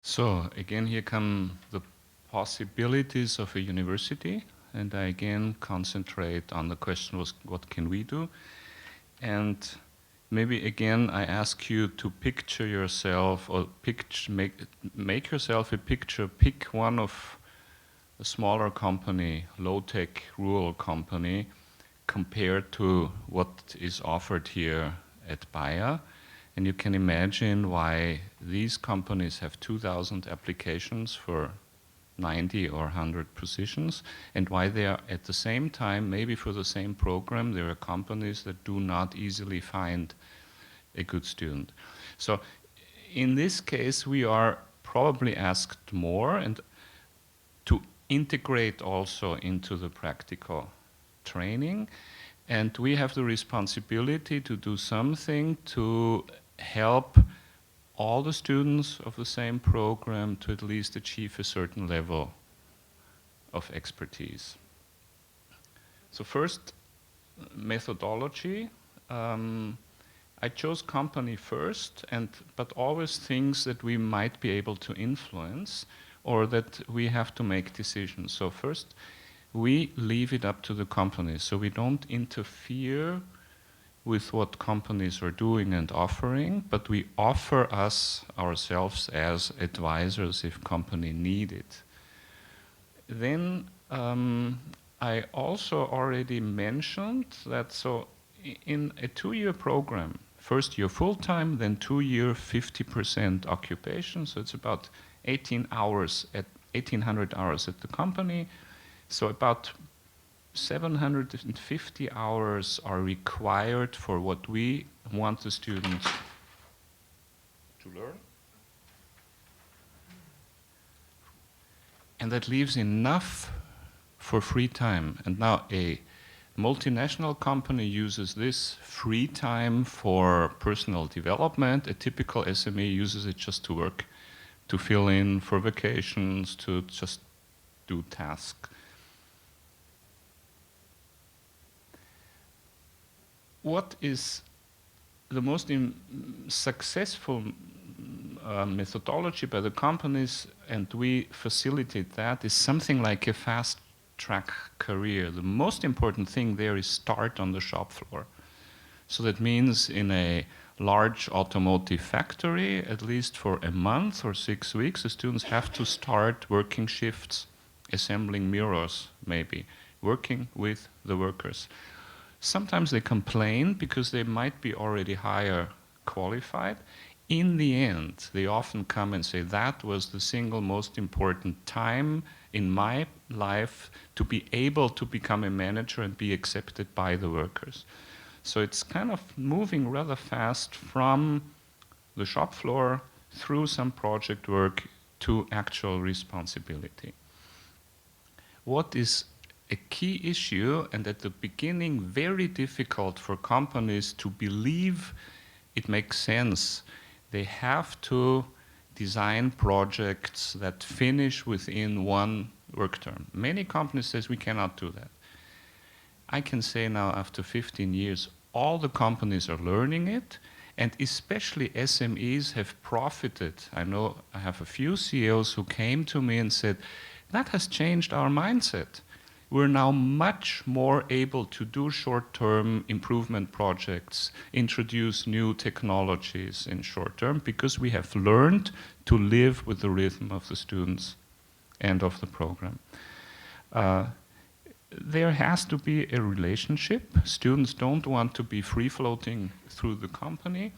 So again, here come the possibilities of a university, and I again concentrate on the question was what can we do? And maybe again I ask you to picture yourself or make yourself a picture, pick one of a smaller company, low-tech rural company, compared to what is offered here at Bayer. And you can imagine why these companies have 2,000 applications for 90 or 100 positions, and why they are at the same time, maybe for the same program, there are companies that do not easily find a good student. So in this case, we are probably asked more and to integrate also into the practical training. And we have the responsibility to do something to help all the students of the same program to at least achieve a certain level of expertise. So first, methodology. I chose company first, but always things that we might be able to influence or that we have to make decisions. So first, we leave it up to the companies. So we don't interfere with what companies are doing and offering, but we offer ourselves as advisors if company need it. Then I also already mentioned that so in a 2-year program, first year full-time, then 2-year 50% occupation, so it's about 1,800 hours at the company, so about 750 hours are required for what we want the students to learn. And that leaves enough for free time. And now a multinational company uses this free time for personal development. A typical SME uses it just to work, to fill in for vacations, to just do tasks. What is the most successful methodology by the companies, and we facilitate that, is something like a fast-track career. The most important thing there is start on the shop floor. So that means in a large automotive factory, at least for a month or 6 weeks, the students have to start working shifts, assembling mirrors maybe, working with the workers. Sometimes they complain because they might be already higher qualified. In the end, they often come and say, that was the single most important time in my life to be able to become a manager and be accepted by the workers. So it's kind of moving rather fast from the shop floor through some project work to actual responsibility. What is a key issue, and at the beginning very difficult for companies to believe it makes sense, they have to design projects that finish within one work term. Many companies say we cannot do that. I can say now after 15 years, all the companies are learning it, and especially SMEs have profited. I know I have a few CEOs who came to me and said, that has changed our mindset. We're now much more able to do short-term improvement projects, introduce new technologies in short-term, because we have learned to live with the rhythm of the students and of the program. There has to be a relationship. Students don't want to be free-floating through the company.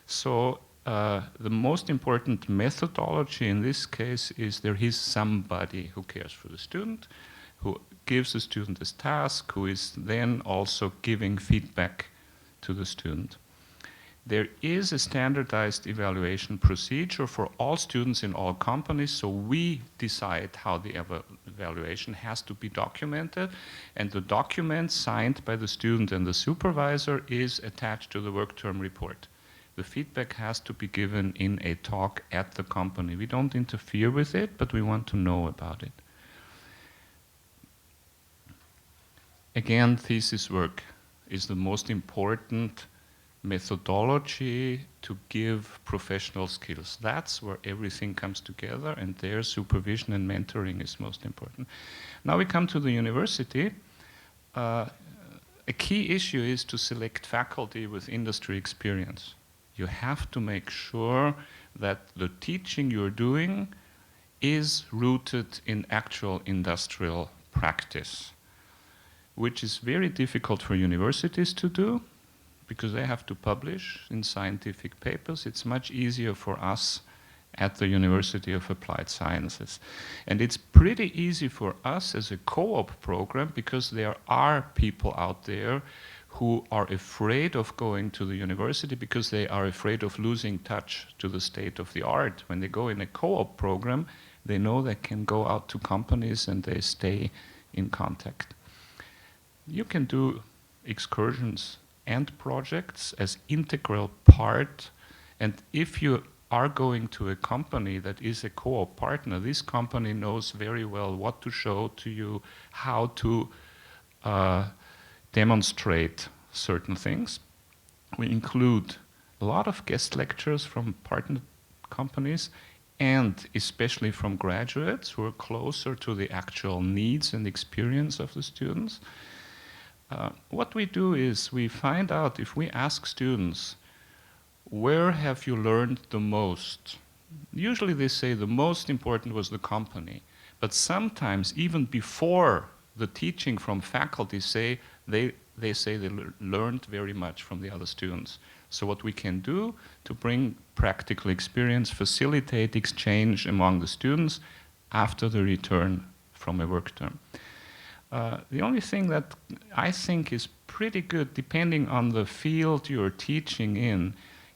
So the most important methodology in this case is there is somebody who cares for the student, who gives the student this task, who is then also giving feedback to the student. There is a standardized evaluation procedure for all students in all companies, so we decide how the evaluation has to be documented, and the document signed by the student and the supervisor is attached to the work term report. The feedback has to be given in a talk at the company. We don't interfere with it, but we want to know about it. Again, thesis work is the most important methodology to give professional skills. That's where everything comes together, and their supervision and mentoring is most important. Now we come to the university. A key issue is to select faculty with industry experience. You have to make sure that the teaching you're doing is rooted in actual industrial practice, which is very difficult for universities to do because they have to publish in scientific papers. It's much easier for us at the University of Applied Sciences. And it's pretty easy for us as a co-op program because there are people out there who are afraid of going to the university because they are afraid of losing touch to the state of the art. When they go in a co-op program, they know they can go out to companies and they stay in contact. You can do excursions and projects as integral part, and if you are going to a company that is a co-op partner, this company knows very well what to show to you, how to demonstrate certain things. We include a lot of guest lectures from partner companies and especially from graduates who are closer to the actual needs and experience of the students. What we do is we find out, if we ask students, where have you learned the most? Usually they say the most important was the company, but sometimes even before the teaching from faculty they say they learned very much from the other students. So what we can do to bring practical experience, facilitate exchange among the students after the return from a work term. The only thing that I think is pretty good, depending on the field you're teaching in,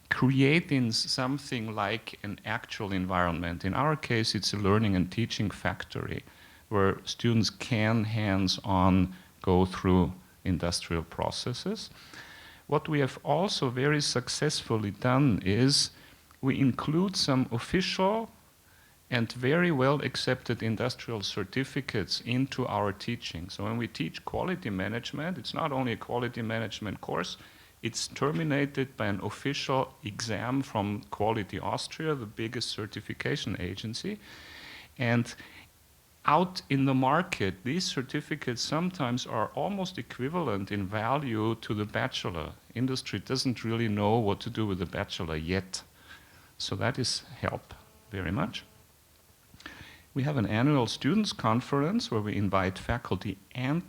creating something like an actual environment. In our case, it's a learning and teaching factory where students can hands-on go through industrial processes. What we have also very successfully done is we include some official and very well accepted industrial certificates into our teaching. So when we teach quality management, it's not only a quality management course, it's terminated by an official exam from Quality Austria, the biggest certification agency. And out in the market, these certificates sometimes are almost equivalent in value to the bachelor. Industry doesn't really know what to do with the bachelor yet. So that is help very much. We have an annual students conference where we invite faculty and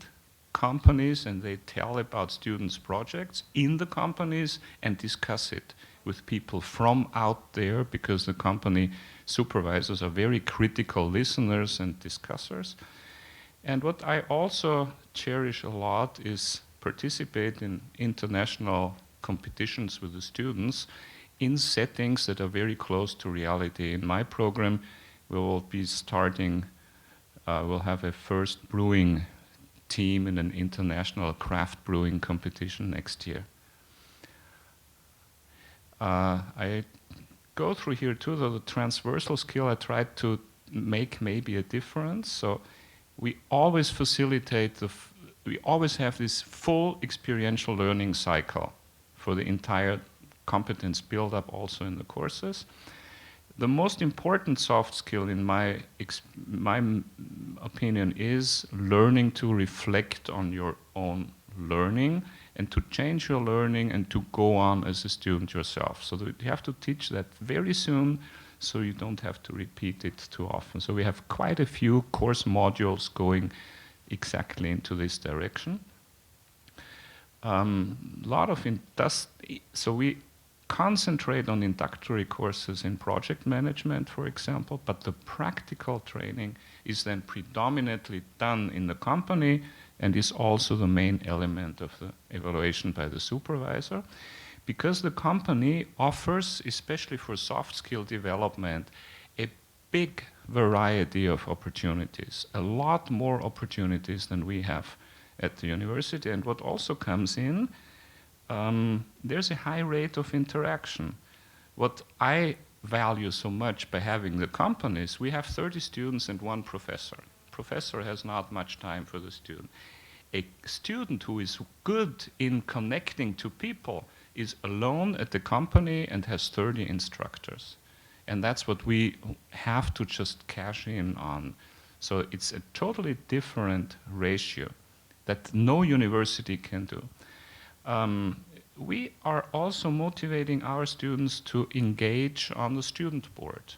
companies, and they tell about students' projects in the companies and discuss it with people from out there, because the company supervisors are very critical listeners and discussers. And what I also cherish a lot is participate in international competitions with the students in settings that are very close to reality. In my program, we will be starting, we'll have a first brewing team in an international craft brewing competition next year. I go through here too, the transversal skill. I tried to make maybe a difference. So we always facilitate we always have this full experiential learning cycle for the entire competence build-up also in the courses. The most important soft skill in my opinion is learning to reflect on your own learning and to change your learning and to go on as a student yourself. So that you have to teach that very soon so you don't have to repeat it too often. So we have quite a few course modules going exactly into this direction. Lot of so we concentrate on introductory courses in project management, for example, but the practical training is then predominantly done in the company and is also the main element of the evaluation by the supervisor, because the company offers, especially for soft skill development, a big variety of opportunities, a lot more opportunities than we have at the university. And what also comes in, there's a high rate of interaction. What I value so much by having the companies, we have 30 students and one professor. Professor has not much time for the student. A student who is good in connecting to people is alone at the company and has 30 instructors. And that's what we have to just cash in on. So it's a totally different ratio that no university can do. We are also motivating our students to engage on the student board,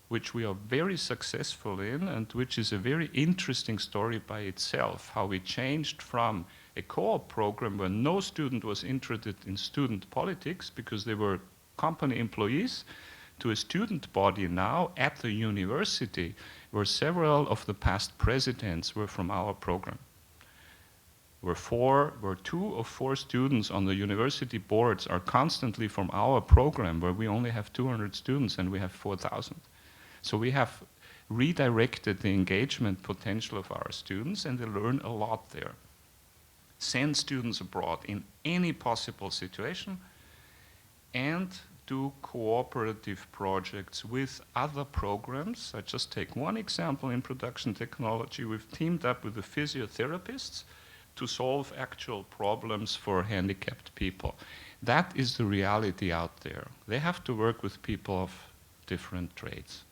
which we are very successful in, and which is a very interesting story by itself, how we changed from a co-op program where no student was interested in student politics because they were company employees, to a student body now at the university where several of the past presidents were from our program. Where 2 of 4 students on the university boards are constantly from our program, where we only have 200 students and we have 4,000. So we have redirected the engagement potential of our students, and they learn a lot there. Send students abroad in any possible situation, and do cooperative projects with other programs. I just take one example in production technology. We've teamed up with the physiotherapists to solve actual problems for handicapped people. That is the reality out there. They have to work with people of different trades.